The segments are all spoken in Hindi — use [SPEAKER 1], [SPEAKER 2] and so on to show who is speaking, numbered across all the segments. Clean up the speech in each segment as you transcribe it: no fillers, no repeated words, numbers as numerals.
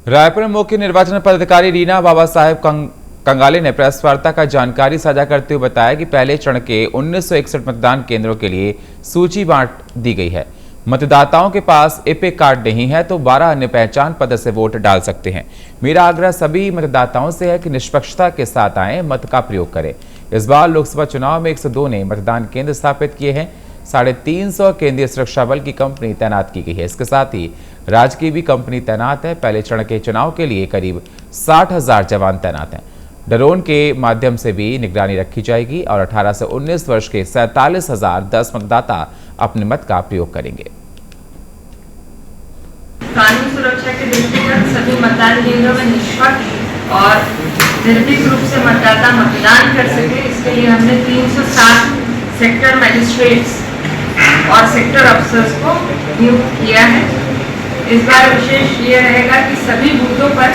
[SPEAKER 1] रायपुर में मुख्य निर्वाचन पदाधिकारी रीना बाबा साहेब कंगाले ने प्रेस वार्ता का जानकारी साझा करते हुए बताया कि पहले चरण के 1961 मतदान केंद्रों के लिए सूची बांट दी गई है। मतदाताओं के पास एपिक कार्ड नहीं है तो 12 अन्य पहचान पत्र से वोट डाल सकते हैं। मेरा आग्रह सभी मतदाताओं से है कि निष्पक्षता के साथ आए, मत का प्रयोग करें। इस बार लोकसभा चुनाव में 102 ने मतदान केंद्र स्थापित किए हैं। 350 केंद्रीय सुरक्षा बल की कंपनी तैनात की गई है। इसके साथ ही राज्य की भी कंपनी तैनात है। पहले चरण के चुनाव के लिए करीब 60,000 जवान तैनात हैं। ड्रोन के माध्यम से भी निगरानी रखी जाएगी और 18 से 19 वर्ष के 47,010 मतदाता अपने मत का प्रयोग करेंगे।
[SPEAKER 2] कानून सुरक्षा के दृष्टिगत सभी मतदान केंद्रों में निष्पक्ष और निर्भीक रूप से मतदाता मतदान कर सके, इसके लिए हमने 307 सेक्टर मजिस्ट्रेट्स और सेक्टर अफसर्स को नियुक्त किया है। इस बार विशेष ये रहेगा कि सभी बूथों पर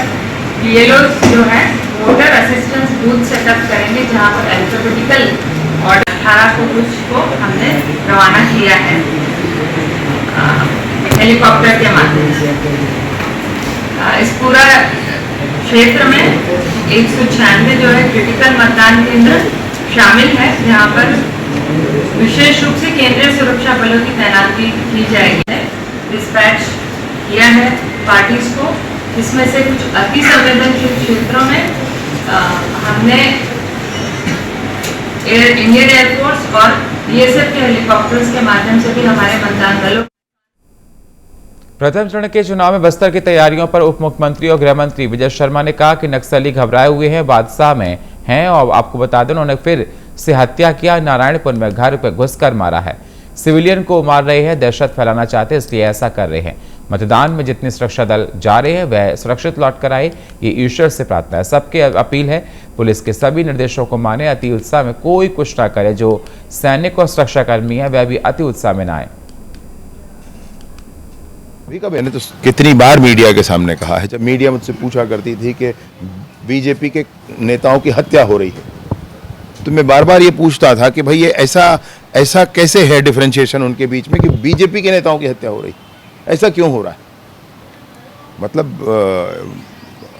[SPEAKER 2] बीएलओज जो है वोटर असिस्टेंस बूथ सेटअप करेंगे, जहां पर अल्फाबेटिकल ऑर्डर 18 को हमने रवाना किया है हेलीकॉप्टर के माध्यम से। इस पूरा क्षेत्र में 196 जो है क्रिटिकल मतदान केंद्र शामिल है, जहां पर विशेष रूप से केंद्रीय सुरक्षा बलों की तैनाती की जाएगी। डिस्पैच किया है पार्टीज को, इसमें से कुछ अति संवेदनशील क्षेत्रों में हमने इंडियन एयरफोर्स और बीएसएफ के हेलीकॉप्टर्स के माध्यम से भी हमारे मतदान दलों।
[SPEAKER 1] प्रथम चरण के चुनाव में बस्तर की तैयारियों पर उप मुख्यमंत्री और गृह मंत्री विजय शर्मा ने कहा कि नक्सली घबराए हुए हैं, बादशाह में हैं और आपको बता दें उन्होंने फिर से हत्या किया। नारायणपुर में घर पर घुसकर मारा है। सिविलियन को मार रहे हैं, दहशत फैलाना चाहते हैं, इसलिए ऐसा कर रहे हैं। मतदान में जितने सुरक्षा दल जा रहे हैं वह सुरक्षित लौट कर आए, ये ईश्वर से प्रार्थना है। सबके अपील है पुलिस के सभी निर्देशों को माने, अति उत्साह में कोई कुछ ना करे। जो सैनिक और सुरक्षाकर्मी है वह भी अति उत्साह में ना आए।
[SPEAKER 3] मैंने तो कितनी बार मीडिया के सामने कहा है, जब मीडिया मुझसे पूछा करती थी कि बीजेपी के नेताओं की हत्या हो रही है, तो मैं बार बार ये पूछता था कि भाई ये ऐसा कैसे है डिफरेंशिएशन उनके बीच में कि बीजेपी के नेताओं की हत्या हो रही, ऐसा क्यों हो रहा है? मतलब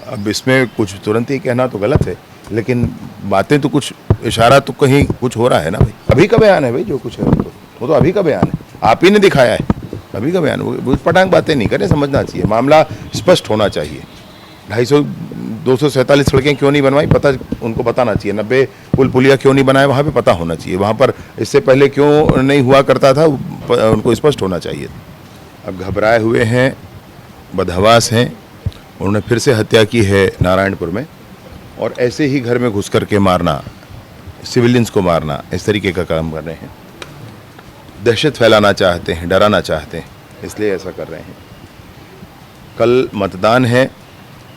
[SPEAKER 3] अब इसमें कुछ तुरंत ही कहना तो गलत है, लेकिन बातें तो कुछ इशारा तो कहीं कुछ हो रहा है ना भाई। अभी का बयान है भाई, जो कुछ है वो तो अभी का बयान है, आप ही ने दिखाया है। अभी का बयान, वो पटांग बातें नहीं करें, समझना चाहिए, मामला स्पष्ट होना चाहिए। 247 सड़कें क्यों नहीं बनवाई, पता उनको बताना चाहिए। 90 पुल पुलिया क्यों नहीं बनाए, वहाँ पे पता होना चाहिए। वहाँ पर इससे पहले क्यों नहीं हुआ करता था, उनको स्पष्ट होना चाहिए। अब घबराए हुए हैं, बदहवास हैं, उन्होंने फिर से हत्या की है नारायणपुर में, और ऐसे ही घर में घुस करके मारना, सिविलियंस को मारना, इस तरीके का काम कर रहे हैं। दहशत फैलाना चाहते हैं, डराना चाहते हैं, इसलिए ऐसा कर रहे हैं। कल मतदान है,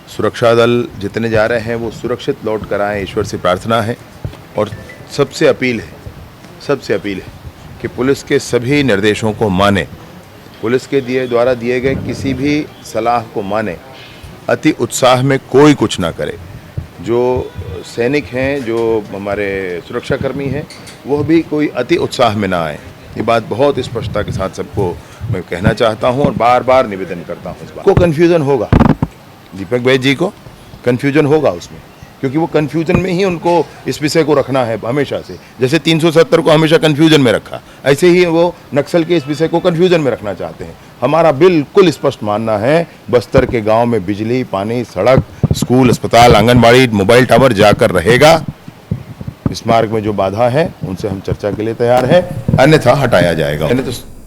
[SPEAKER 3] सुरक्षा दल जितने जा रहे हैं वो सुरक्षित लौट कर आएँ, ईश्वर से प्रार्थना है। और सबसे अपील है कि पुलिस के सभी निर्देशों को माने, पुलिस के द्वारा दिए गए किसी भी सलाह को माने, अति उत्साह में कोई कुछ ना करे। जो सैनिक हैं, जो हमारे सुरक्षाकर्मी हैं, वह भी कोई अति उत्साह में ना आए। ये बात बहुत स्पष्टता के साथ सबको मैं कहना चाहता हूं और बार बार निवेदन करता हूं। इस बात को कन्फ्यूजन होगा, दीपक भाई जी को कन्फ्यूजन होगा उसमें, क्योंकि वो कन्फ्यूजन में ही उनको इस विषय को रखना है हमेशा से। जैसे 370 को हमेशा कन्फ्यूजन में रखा, ऐसे ही वो नक्सल के इस विषय को कन्फ्यूजन में रखना चाहते हैं। हमारा बिल्कुल स्पष्ट मानना है, बस्तर के गांव में बिजली, पानी, सड़क, स्कूल, अस्पताल, आंगनबाड़ी, मोबाइल टावर जाकर रहेगा। इस मार्ग में जो बाधा है उनसे हम चर्चा के लिए तैयार हैं, अन्यथा हटाया जाएगा।